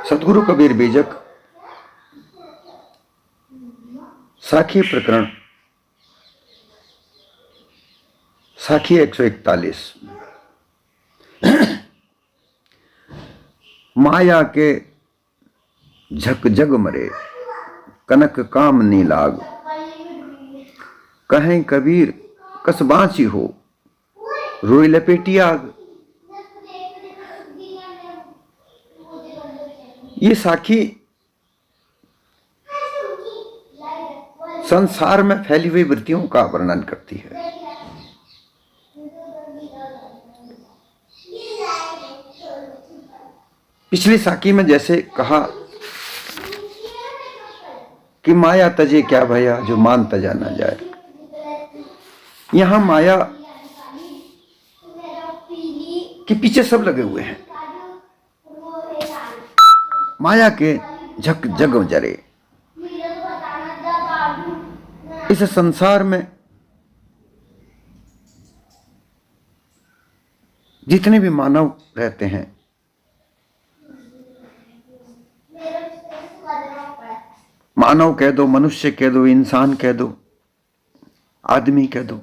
सदगुरु कबीर बीजक साखी प्रकरण साखी 141। माया के झक जग मरे, कनक काम नी लाग। कहें कबीर कस बाँची हो, रोई लपेटी आग। ये साखी संसार में फैली हुई वृत्तियों का वर्णन करती है। पिछली साखी में जैसे कहा कि माया तजे क्या भया, जो मान तजा न जाए। यहां माया के पीछे सब लगे हुए हैं। माया के झक जग जरे। इस संसार में जितने भी मानव रहते हैं, मानव कह दो, मनुष्य कह दो, इंसान कह दो, आदमी कह दो,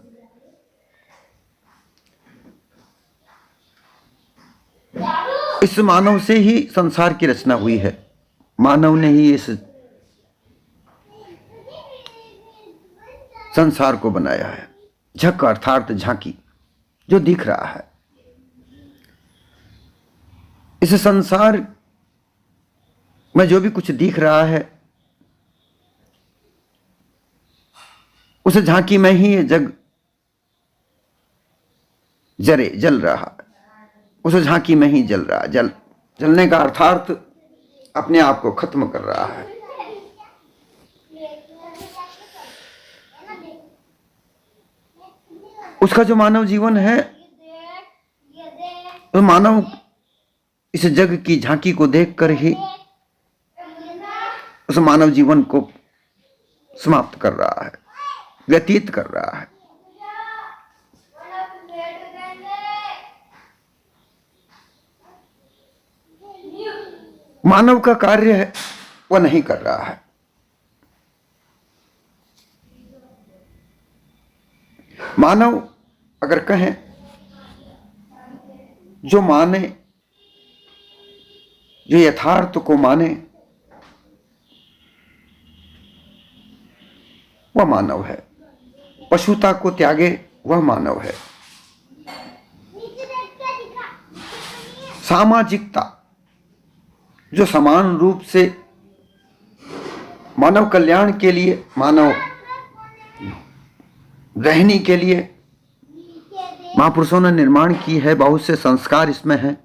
इस मानव से ही संसार की रचना हुई है। मानव ने ही इस संसार को बनाया है। झक अर्थात झांकी, जो दिख रहा है। इस संसार में जो भी कुछ दिख रहा है, उस झांकी में ही ये जग जरे जल रहा है। उस झांकी में ही जल रहा, जलने का अर्थात अपने आप को खत्म कर रहा है। उसका जो मानव जीवन है, तो मानव इस जग की झांकी को देखकर ही उस मानव जीवन को समाप्त कर रहा है, व्यतीत कर रहा है। मानव का कार्य है वह नहीं कर रहा है। मानव अगर कहें, जो माने, जो यथार्थ को माने, वह मानव है। पशुता को त्यागे वह मानव है। सामाजिकता, जो समान रूप से मानव कल्याण के लिए, मानव रहने के लिए महापुरुषों ने निर्माण की है, बहुत से संस्कार इसमें हैं।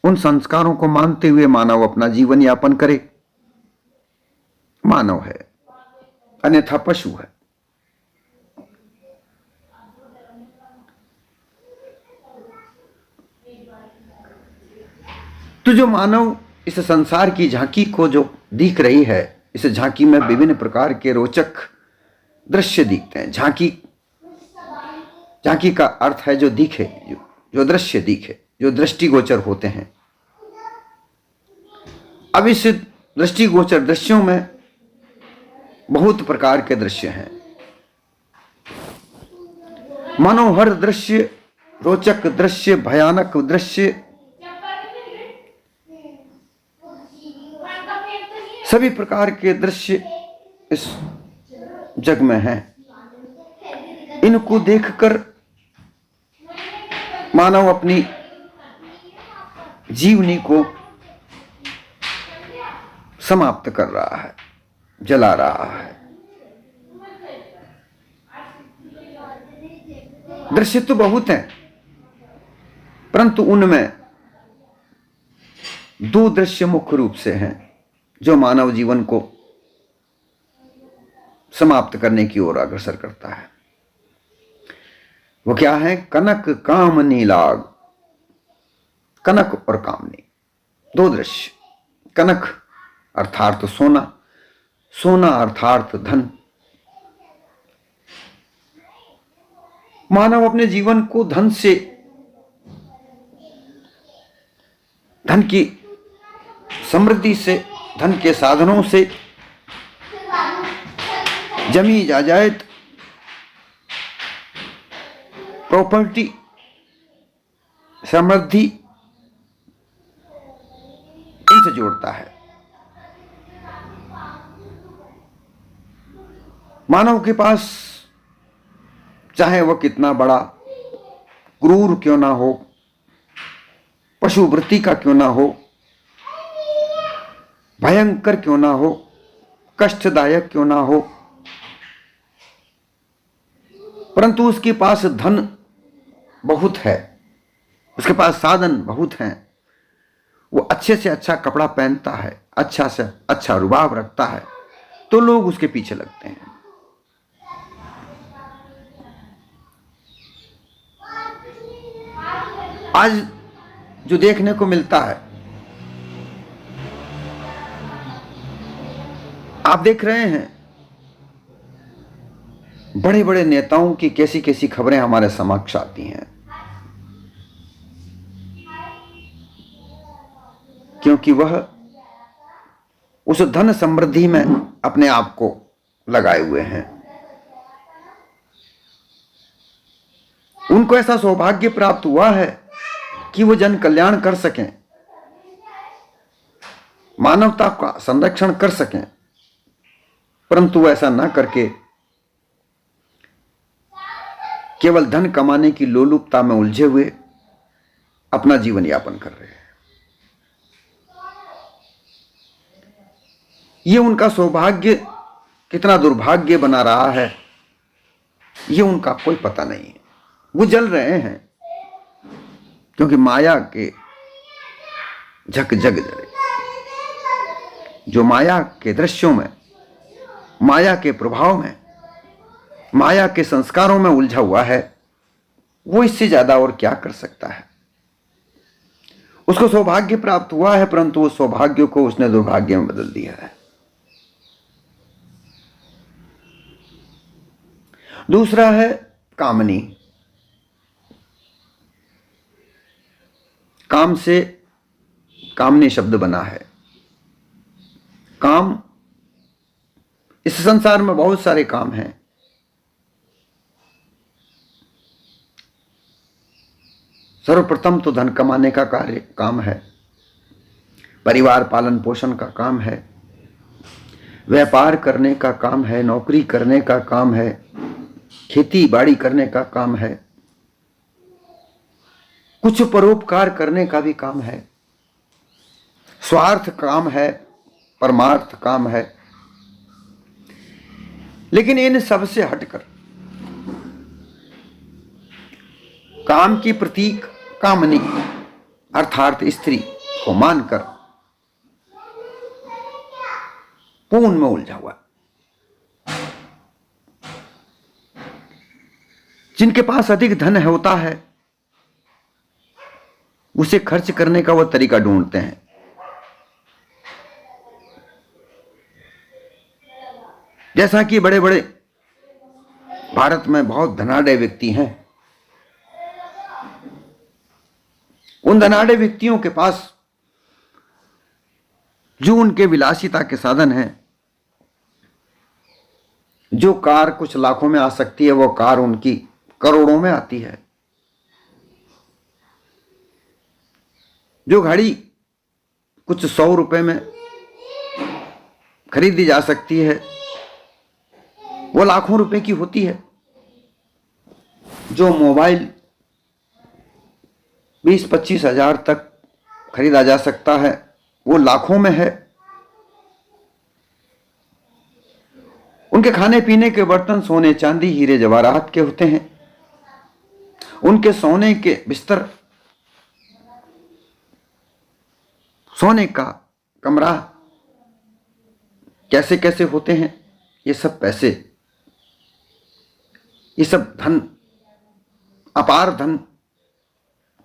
उन संस्कारों को मानते हुए मानव अपना जीवन यापन करे, मानव है, अन्यथा पशु है। तो जो मानव इस संसार की झांकी को जो दिख रही है, इस झांकी में विभिन्न प्रकार के रोचक दृश्य दिखते हैं। झांकी का अर्थ है जो दिखे, जो दृश्य दिखे, जो दृष्टिगोचर होते हैं। अब इस दृष्टिगोचर दृश्यों में बहुत प्रकार के दृश्य हैं। मनोहर दृश्य, रोचक दृश्य, भयानक दृश्य, सभी प्रकार के दृश्य इस जग में हैं। इनको देखकर मानव अपनी जीवनी को समाप्त कर रहा है, जला रहा है। दृश्य तो बहुत हैं, परंतु उनमें दो दृश्य मुख्य रूप से हैं जो मानव जीवन को समाप्त करने की ओर अग्रसर करता है। वो क्या है? कनक कामनी लाग। कनक और कामनी, दो दृश्य। कनक अर्थात सोना, सोना अर्थात धन। मानव अपने जीवन को धन की समृद्धि से, धन के साधनों से, जमी जायदाद, प्रॉपर्टी, समृद्धि, इनसे जोड़ता है। मानव के पास चाहे वह कितना बड़ा क्रूर क्यों ना हो, पशु वृत्ति का क्यों ना हो, भयंकर क्यों ना हो, कष्टदायक क्यों ना हो, परंतु उसके पास धन बहुत है, उसके पास साधन बहुत हैं, वो अच्छे से अच्छा कपड़ा पहनता है, अच्छा से अच्छा रुबाब रखता है, तो लोग उसके पीछे लगते हैं। आज जो देखने को मिलता है, आप देख रहे हैं बड़े बड़े नेताओं की कैसी कैसी खबरें हमारे समक्ष आती हैं, क्योंकि वह उस धन समृद्धि में अपने आप को लगाए हुए हैं। उनको ऐसा सौभाग्य प्राप्त हुआ है कि वो जन कल्याण कर सकें, मानवता का संरक्षण कर सकें, परंतु ऐसा ना करके केवल धन कमाने की लोलुपता में उलझे हुए अपना जीवन यापन कर रहे हैं। ये उनका सौभाग्य कितना दुर्भाग्य बना रहा है, ये उनका कोई पता नहीं है। वो जल रहे हैं क्योंकि माया के झक जग जरे, जो माया के दृश्यों में, माया के प्रभाव में, माया के संस्कारों में उलझा हुआ है, वो इससे ज्यादा और क्या कर सकता है। उसको सौभाग्य प्राप्त हुआ है, परंतु उस सौभाग्य को उसने दुर्भाग्य में बदल दिया है। दूसरा है कामनी। काम से कामनी शब्द बना है। काम, इस संसार में बहुत सारे काम हैं। सर्वप्रथम तो धन कमाने का काम है, परिवार पालन पोषण का काम है, व्यापार करने का काम है, नौकरी करने का काम है, खेती बाड़ी करने का काम है, कुछ परोपकार करने का भी काम है, स्वार्थ काम है, परमार्थ काम है। लेकिन इन सब से हटकर काम की प्रतीक कामनी अर्थात स्त्री को मानकर पूर्ण में उलझा हुआ, जिनके पास अधिक धन होता है उसे खर्च करने का वो तरीका ढूंढते हैं। जैसा कि बड़े बड़े भारत में बहुत धनाढ़ व्यक्ति हैं, उन धनाढ़ व्यक्तियों के पास जो उनके विलासिता के साधन हैं, जो कार कुछ लाखों में आ सकती है, वो कार उनकी करोड़ों में आती है। जो घड़ी कुछ 100 रुपए में खरीदी जा सकती है, वो लाखों रुपए की होती है। जो मोबाइल 20-25 हजार तक खरीदा जा सकता है, वो लाखों में है। उनके खाने पीने के बर्तन सोने चांदी हीरे जवाहरात के होते हैं। उनके सोने के बिस्तर, सोने का कमरा कैसे कैसे होते हैं। ये सब पैसे, ये सब धन, अपार धन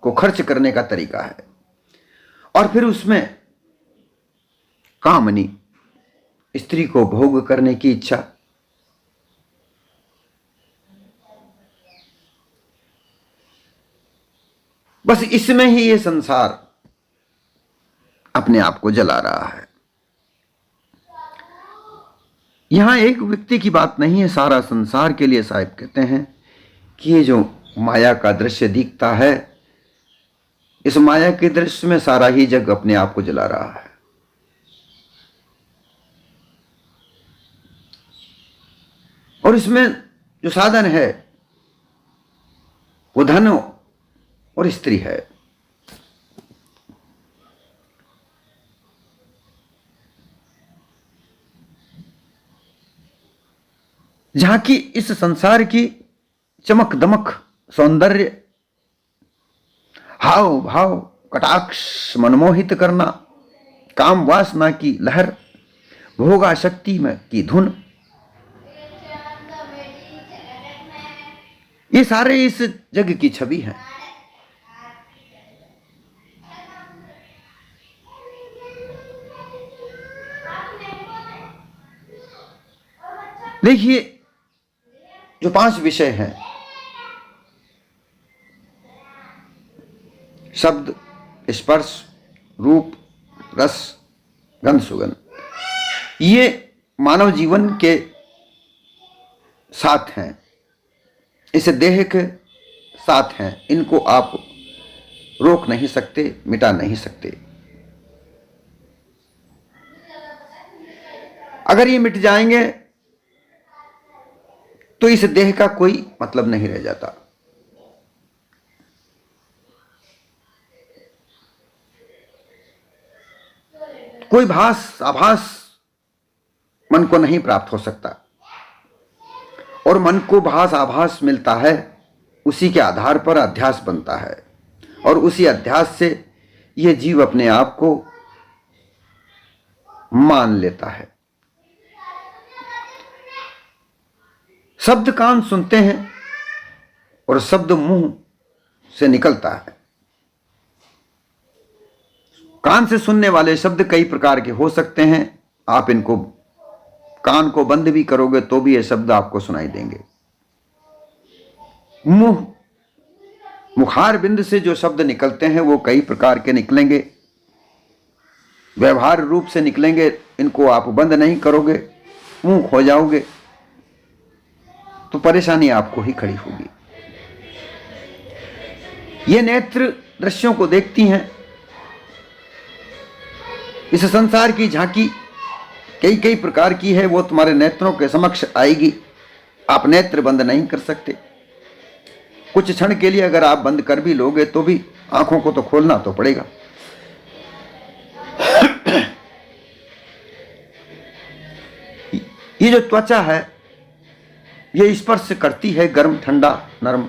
को खर्च करने का तरीका है। और फिर उसमें कामनी, स्त्री को भोग करने की इच्छा। बस इसमें ही ये संसार अपने आप को जला रहा है। यहां एक व्यक्ति की बात नहीं है, सारा संसार के लिए साहिब कहते हैं कि ये जो माया का दृश्य दिखता है, इस माया के दृश्य में सारा ही जग अपने आप को जला रहा है। और इसमें जो साधन है वो धन और स्त्री है। जहां की इस संसार की चमक दमक, सौंदर्य, हाव भाव, कटाक्ष, मनमोहित करना, काम वासना की लहर, भोगाशक्ति में की धुन, ये सारे इस जग की छवि हैं। देखिए, जो 5 विषय हैं, शब्द, स्पर्श, रूप, रस, गंध, सुगंध, ये मानव जीवन के साथ हैं, इस देह के साथ हैं। इनको आप रोक नहीं सकते, मिटा नहीं सकते। अगर ये मिट जाएंगे तो इस देह का कोई मतलब नहीं रह जाता। कोई आभास मन को नहीं प्राप्त हो सकता, और मन को आभास मिलता है, उसी के आधार पर अध्यास बनता है, और उसी अध्यास से यह जीव अपने आप को मान लेता है। शब्द कान सुनते हैं और शब्द मुंह से निकलता है। कान से सुनने वाले शब्द कई प्रकार के हो सकते हैं। आप इनको कान को बंद भी करोगे तो भी ये शब्द आपको सुनाई देंगे। मुखार बिंद से जो शब्द निकलते हैं वो कई प्रकार के निकलेंगे, व्यवहार रूप से निकलेंगे। इनको आप बंद नहीं करोगे, मुंह खो जाओगे तो परेशानी आपको ही खड़ी होगी। ये नेत्र दृश्यों को देखती हैं। इस संसार की झांकी कई कई प्रकार की है, वो तुम्हारे नेत्रों के समक्ष आएगी। आप नेत्र बंद नहीं कर सकते। कुछ क्षण के लिए अगर आप बंद कर भी लोगे तो भी आंखों को तो खोलना तो पड़ेगा। ये जो त्वचा है ये स्पर्श करती है, गर्म, ठंडा, नरम,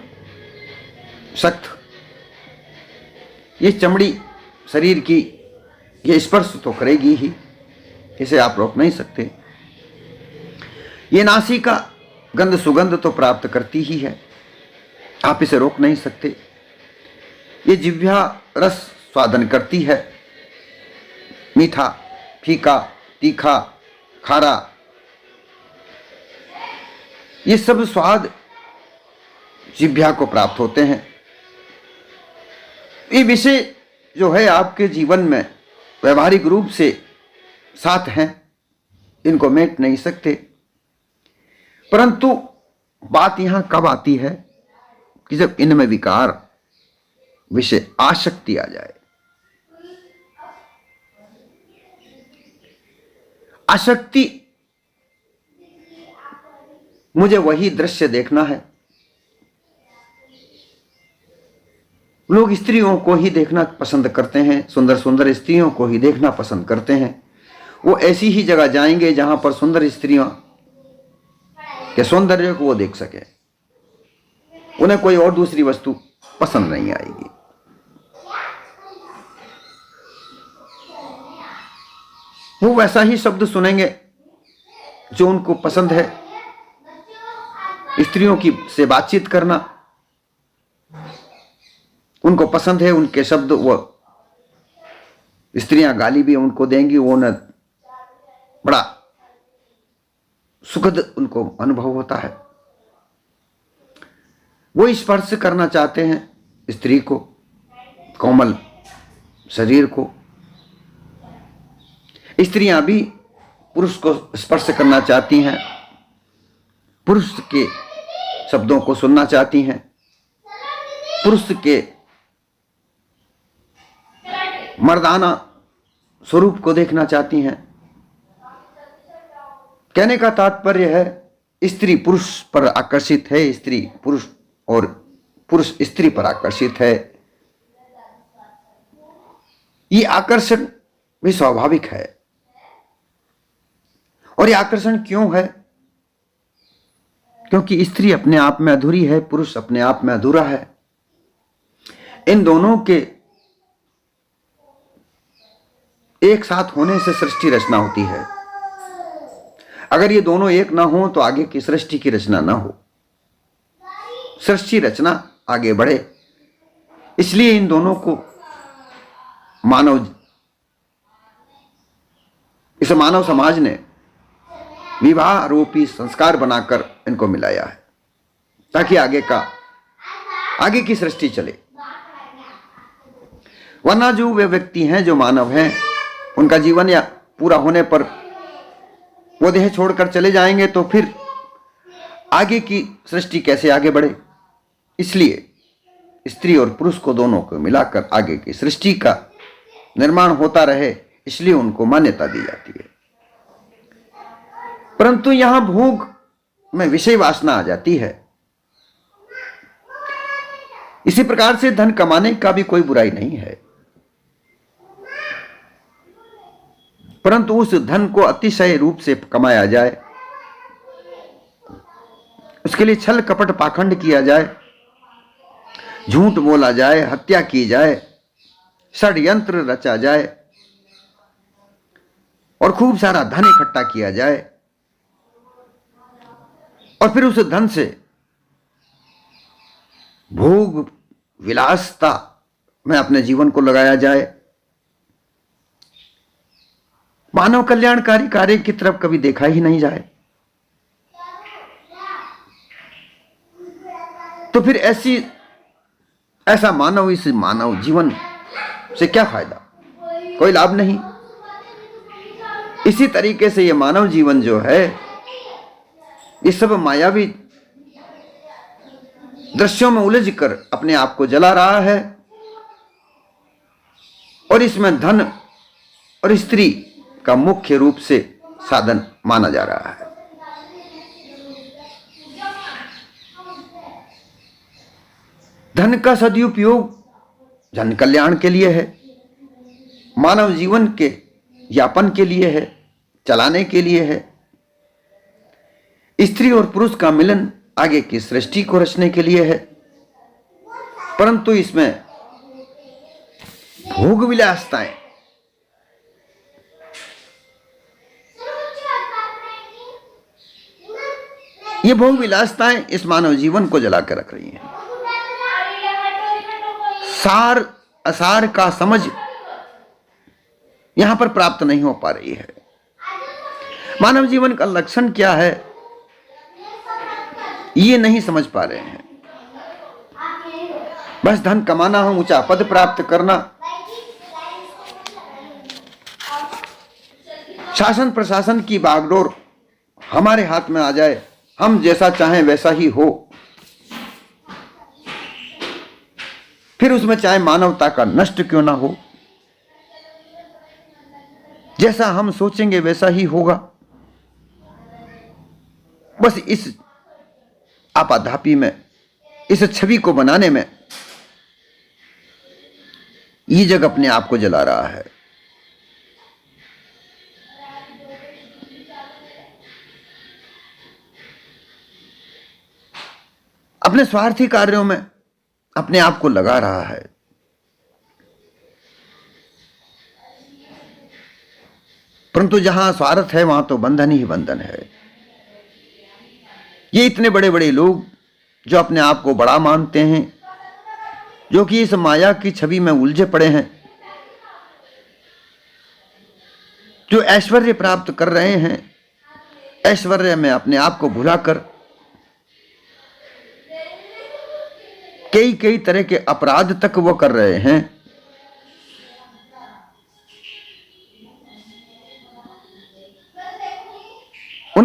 सख्त। ये चमड़ी शरीर की ये स्पर्श तो करेगी ही, इसे आप रोक नहीं सकते। ये नासिका गंध सुगंध तो प्राप्त करती ही है, आप इसे रोक नहीं सकते। ये जिह्वा रस स्वादन करती है, मीठा, फीका, तीखा, खारा, ये सब स्वाद जिह्वा को प्राप्त होते हैं। ये विषय जो है आपके जीवन में व्यवहारिक रूप से साथ हैं, इनको मेट नहीं सकते। परंतु बात यहां कब आती है कि जब इनमें विकार, विषय, आसक्ति आ जाए। आसक्ति, मुझे वही दृश्य देखना है। लोग स्त्रियों को ही देखना पसंद करते हैं, सुंदर सुंदर स्त्रियों को ही देखना पसंद करते हैं। वो ऐसी ही जगह जाएंगे जहां पर सुंदर स्त्रियों के सौंदर्य को वो देख सके। उन्हें कोई और दूसरी वस्तु पसंद नहीं आएगी। वो वैसा ही शब्द सुनेंगे जो उनको पसंद है। स्त्रियों की से बातचीत करना उनको पसंद है, उनके शब्द वो स्त्रियां गाली भी उनको देंगी, वो उन्हें बड़ा सुखद उनको अनुभव होता है। वो स्पर्श करना चाहते हैं स्त्री को, कोमल शरीर को, स्त्रियां भी पुरुष को स्पर्श करना चाहती हैं, पुरुष के शब्दों को सुनना चाहती हैं, पुरुष के मर्दाना स्वरूप को देखना चाहती हैं। कहने का तात्पर्य है, स्त्री पुरुष पर आकर्षित है, स्त्री पुरुष और पुरुष स्त्री पर आकर्षित है। ये आकर्षण भी स्वाभाविक है। और ये आकर्षण क्यों है? क्योंकि स्त्री अपने आप में अधूरी है, पुरुष अपने आप में अधूरा है। इन दोनों के एक साथ होने से सृष्टि रचना होती है। अगर ये दोनों एक ना हो तो आगे की सृष्टि की रचना ना हो, सृष्टि रचना आगे बढ़े। इसलिए इन दोनों को इस मानव समाज ने विवाह रूपी संस्कार बनाकर इनको मिलाया है, ताकि आगे की सृष्टि चले। वरना जो वे व्यक्ति हैं जो मानव हैं, उनका जीवन या पूरा होने पर वो देह छोड़कर चले जाएंगे, तो फिर आगे की सृष्टि कैसे आगे बढ़े? इसलिए स्त्री और पुरुष को दोनों को मिलाकर आगे की सृष्टि का निर्माण होता रहे, इसलिए उनको मान्यता दी जाती है। परंतु यहां भोग में विषय वासना आ जाती है। इसी प्रकार से धन कमाने का भी कोई बुराई नहीं है, परंतु उस धन को अतिशय रूप से कमाया जाए, उसके लिए छल कपट पाखंड किया जाए, झूठ बोला जाए, हत्या की जाए, षड्यंत्र रचा जाए और खूब सारा धन इकट्ठा किया जाए, और फिर उस धन से भोग विलासता में अपने जीवन को लगाया जाए। मानव कल्याणकारी कार्य की तरफ कभी देखा ही नहीं जाए, तो फिर ऐसा मानव, इस मानव जीवन से क्या फायदा? कोई लाभ नहीं। इसी तरीके से ये मानव जीवन जो है, ये सब मायावी दृश्यों में उलझ कर अपने आप को जला रहा है, और इसमें धन और स्त्री का मुख्य रूप से साधन माना जा रहा है। धन का सदुपयोग जन कल्याण के लिए है, मानव जीवन के यापन के लिए है, चलाने के लिए है। स्त्री और पुरुष का मिलन आगे की सृष्टि को रचने के लिए है, परंतु इसमें भोग विलासताएं, ये भोग विलासताएं इस मानव जीवन को जला कर रख रही हैं। सार असार का समझ यहां पर प्राप्त नहीं हो पा रही है। मानव जीवन का लक्षण क्या है, ये नहीं समझ पा रहे हैं। बस धन कमाना हो, ऊंचा पद प्राप्त करना, शासन प्रशासन की बागडोर हमारे हाथ में आ जाए, हम जैसा चाहें वैसा ही हो, फिर उसमें चाहे मानवता का नष्ट क्यों ना हो, जैसा हम सोचेंगे वैसा ही होगा। बस इस आपाधापी में, इस छवि को बनाने में ये जग अपने आप को जला रहा है। अपने स्वार्थी कार्यों में अपने आप को लगा रहा है। परंतु जहां स्वार्थ है वहां तो बंधन ही बंधन है। ये इतने बड़े बड़े लोग जो अपने आप को बड़ा मानते हैं, जो कि इस माया की छवि में उलझे पड़े हैं, जो ऐश्वर्य प्राप्त कर रहे हैं, ऐश्वर्य में अपने आप को भुलाकर कई कई तरह के अपराध तक वो कर रहे हैं।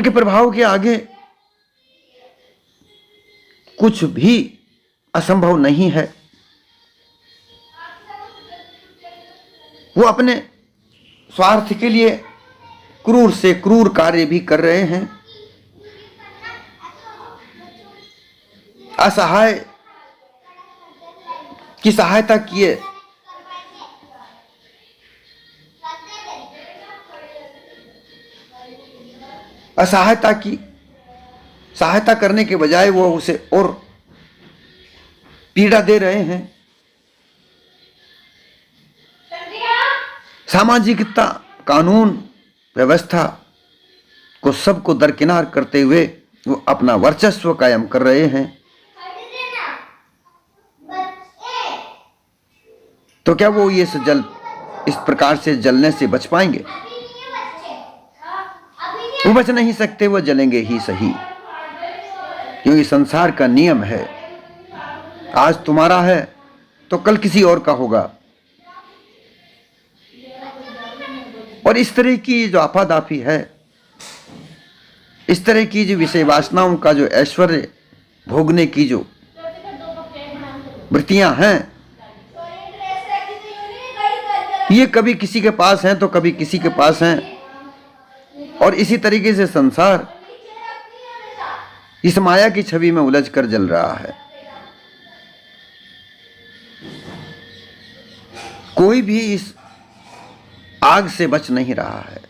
उनके प्रभाव के आगे कुछ भी असंभव नहीं है। वो अपने स्वार्थ के लिए क्रूर से क्रूर कार्य भी कर रहे हैं। असहाय की सहायता किए असहायता की सहायता करने के बजाय वो उसे और पीड़ा दे रहे हैं। सामाजिकता, कानून व्यवस्था को सबको दरकिनार करते हुए वो अपना वर्चस्व कायम कर रहे हैं। तो क्या वो इस प्रकार से जलने से बच पाएंगे? वो बच नहीं सकते, वो जलेंगे ही सही, क्योंकि संसार का नियम है, आज तुम्हारा है तो कल किसी और का होगा। और इस तरह की जो आपादापी है, इस तरह की जो विषय वासनाओं का जो ऐश्वर्य भोगने की जो वृत्तियां हैं, ये कभी किसी के पास हैं तो कभी किसी के पास हैं। और इसी तरीके से संसार इस माया की छवि में उलझ कर जल रहा है। कोई भी इस आग से बच नहीं रहा है।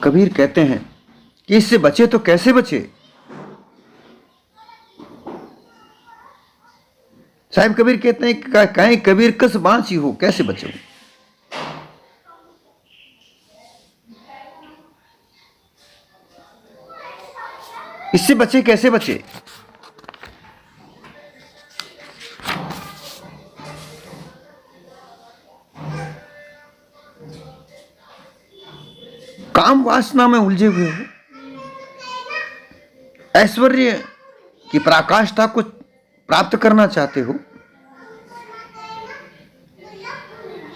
कबीर कहते हैं कि इससे बचे तो कैसे बचे? साहिब कबीर कहते हैं कहीं कबीर कस बांची हो, कैसे बचे? इससे बचे कैसे बचे? काम वासना में उलझे हुए हो, ऐश्वर्य की पराकाष्ठा को प्राप्त करना चाहते हो,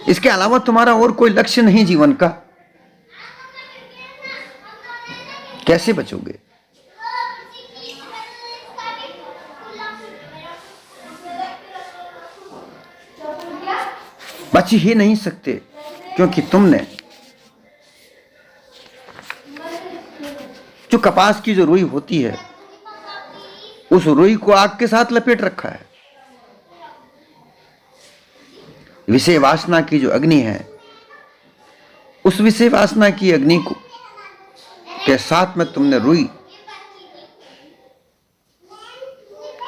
इसके अलावा तुम्हारा और कोई लक्ष्य नहीं जीवन का, कैसे बचोगे? बच ही नहीं सकते, क्योंकि तुमने जो कपास की जो रुई होती है, उस रुई को आग के साथ लपेट रखा है। विषय वासना की जो अग्नि है, उस विषय वासना की अग्नि को के साथ में तुमने रुई,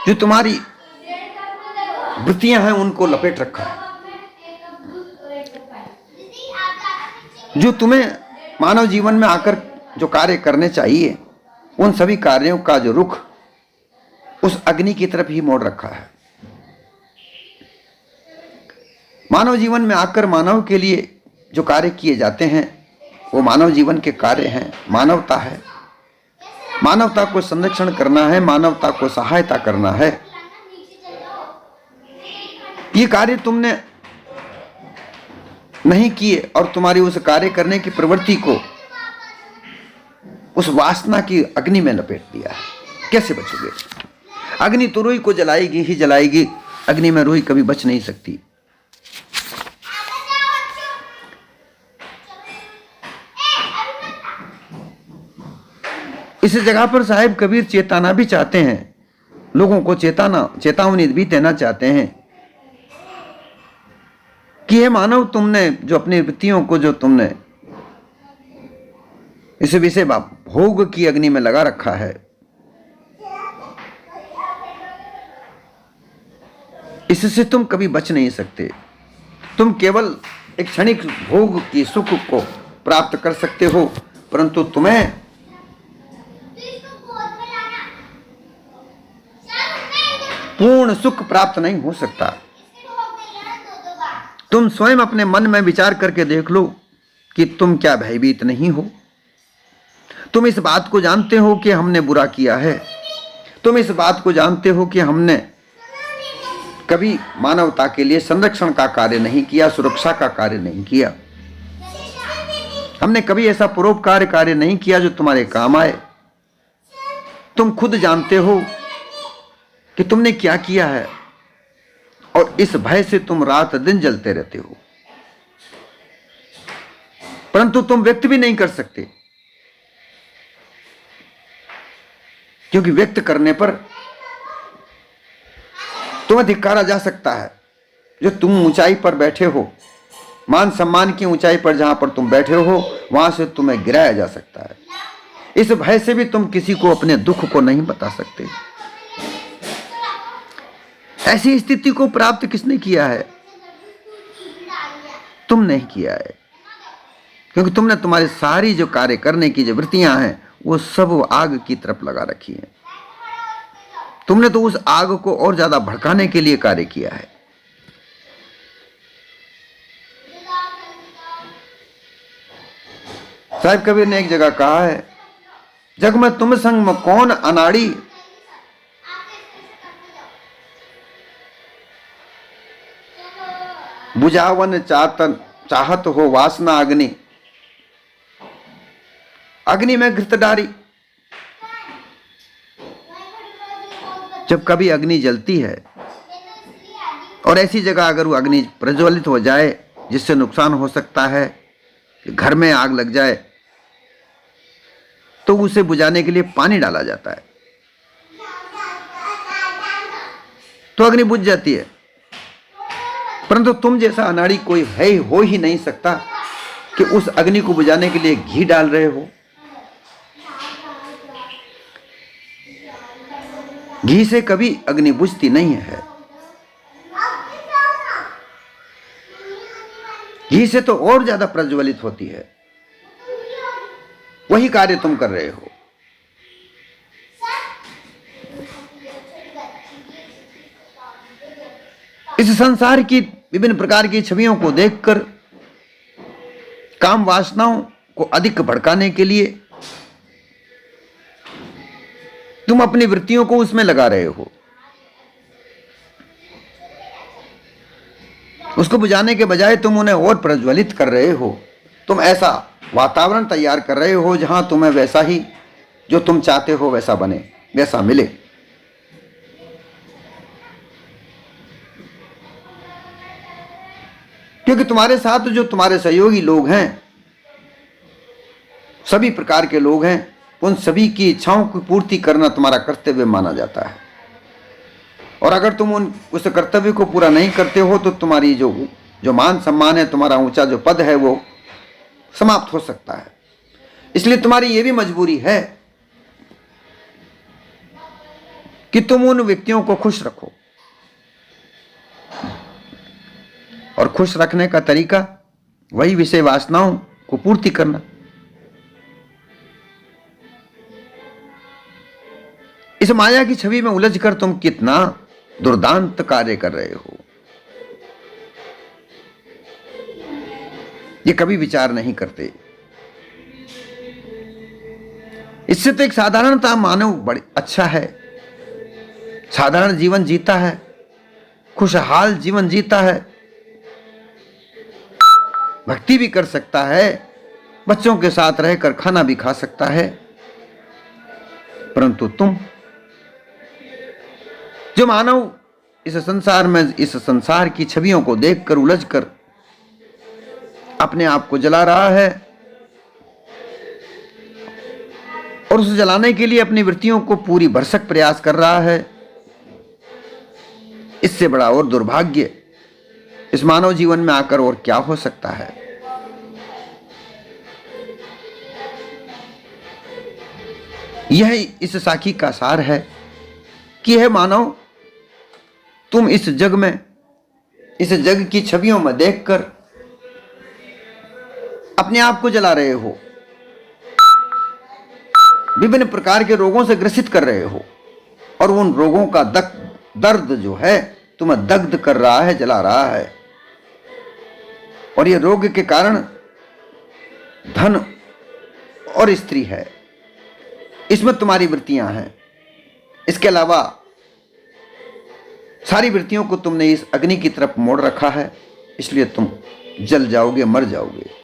जो तुम्हारी वृत्तियां हैं, उनको लपेट रखा है। जो तुम्हें मानव जीवन में आकर जो कार्य करने चाहिए, उन सभी कार्यों का जो रुख उस अग्नि की तरफ ही मोड़ रखा है। मानव जीवन में आकर मानव के लिए जो कार्य किए जाते हैं, वो मानव जीवन के कार्य हैं। मानवता है, मानवता को संरक्षण करना है, मानवता को सहायता करना है। ये कार्य तुमने नहीं किए और तुम्हारी उस कार्य करने की प्रवृत्ति को उस वासना की अग्नि में लपेट दिया है, कैसे बचोगे? अग्नि तो रुई को जलाएगी ही जलाएगी, अग्नि में रुई कभी बच नहीं सकती। इस जगह पर साहिब कबीर चेताना भी चाहते हैं, लोगों को चेतावनी भी देना चाहते हैं कि हे मानव, तुमने जो अपनी वृत्तियों को जो तुमने इस विषय भोग की अग्नि में लगा रखा है, इससे तुम कभी बच नहीं सकते। तुम केवल एक क्षणिक भोग की सुख को प्राप्त कर सकते हो, परंतु तुम्हें पूर्ण सुख प्राप्त नहीं हो सकता। तुम स्वयं अपने मन में विचार करके देख लो कि तुम क्या भयभीत नहीं हो। तुम इस बात को जानते हो कि हमने बुरा किया है, तुम इस बात को जानते हो कि हमने कभी मानवता के लिए संरक्षण का कार्य नहीं किया, सुरक्षा का कार्य नहीं किया। हमने कभी ऐसा परोपकार कार्य नहीं किया जो तुम्हारे काम आए। तुम खुद जानते हो कि तुमने क्या किया है, और इस भय से तुम रात दिन जलते रहते हो, परंतु तुम व्यक्त भी नहीं कर सकते, क्योंकि व्यक्त करने पर तुम्हें धिक्कारा जा सकता है। जो तुम ऊंचाई पर बैठे हो, मान सम्मान की ऊंचाई पर जहां पर तुम बैठे हो, वहां से तुम्हें गिराया जा सकता है। इस भय से भी तुम किसी को अपने दुख को नहीं बता सकते। ऐसी स्थिति को प्राप्त किसने किया है? तुम नहीं किया है, क्योंकि तुमने तुम्हारी सारी जो कार्य करने की जो वृत्तियां हैं वो सब आग की तरफ लगा रखी है। तुमने तो उस आग को और ज्यादा भड़काने के लिए कार्य किया है। साहिब कबीर ने एक जगह कहा है, जग में तुम संग में कौन अनाड़ी, बुझावन चाहत हो वासना अग्नि, अग्नि में घृत डारी। जब कभी अग्नि जलती है और ऐसी जगह अगर वो अग्नि प्रज्वलित हो जाए जिससे नुकसान हो सकता है, घर में आग लग जाए, तो उसे बुझाने के लिए पानी डाला जाता है, तो अग्नि बुझ जाती है। परंतु तुम जैसा अनाड़ी कोई है हो ही नहीं सकता कि उस अग्नि को बुझाने के लिए घी डाल रहे हो। घी से कभी अग्नि बुझती नहीं है। घी से तो और ज्यादा प्रज्वलित होती है। वही कार्य तुम कर रहे हो। इस संसार की विभिन्न प्रकार की छवियों को देखकर काम वासनाओं को अधिक भड़काने के लिए तुम अपनी वृत्तियों को उसमें लगा रहे हो। उसको बुझाने के बजाय तुम उन्हें और प्रज्वलित कर रहे हो। तुम ऐसा वातावरण तैयार कर रहे हो जहां तुम्हें वैसा ही जो तुम चाहते हो वैसा बने, वैसा मिले। क्योंकि तुम्हारे साथ जो तुम्हारे सहयोगी लोग हैं, सभी प्रकार के लोग हैं, उन सभी की इच्छाओं की पूर्ति करना तुम्हारा कर्तव्य माना जाता है। और अगर तुम उस कर्तव्य को पूरा नहीं करते हो तो तुम्हारी जो मान सम्मान है, तुम्हारा ऊंचा जो पद है वो समाप्त हो सकता है। इसलिए तुम्हारी ये भी मजबूरी है कि तुम उन व्यक्तियों को खुश रखो, और खुश रखने का तरीका वही विषय वासनाओं को पूर्ति करना। इस माया की छवि में उलझकर तुम कितना दुर्दांत कार्य कर रहे हो, ये कभी विचार नहीं करते। इससे तो एक साधारणता मानव बड़ी अच्छा है, साधारण जीवन जीता है, खुशहाल जीवन जीता है, भक्ति भी कर सकता है, बच्चों के साथ रहकर खाना भी खा सकता है। परंतु तुम जो मानव इस संसार में, इस संसार की छवियों को देखकर उलझकर अपने आप को जला रहा है और उसे जलाने के लिए अपनी वृत्तियों को पूरी भरसक प्रयास कर रहा है, इससे बड़ा और दुर्भाग्य इस मानव जीवन में आकर और क्या हो सकता है। यह इस साखी का सार है कि हे मानव, तुम इस जग में, इस जग की छवियों में देखकर अपने आप को जला रहे हो, विभिन्न प्रकार के रोगों से ग्रसित कर रहे हो, और उन रोगों का दर्द जो है तुम्हें दग्ध कर रहा है, जला रहा है। और ये रोग के कारण धन और स्त्री है, इसमें तुम्हारी वृत्तियां हैं। इसके अलावा सारी वृत्तियों को तुमने इस अग्नि की तरफ मोड़ रखा है, इसलिए तुम जल जाओगे, मर जाओगे।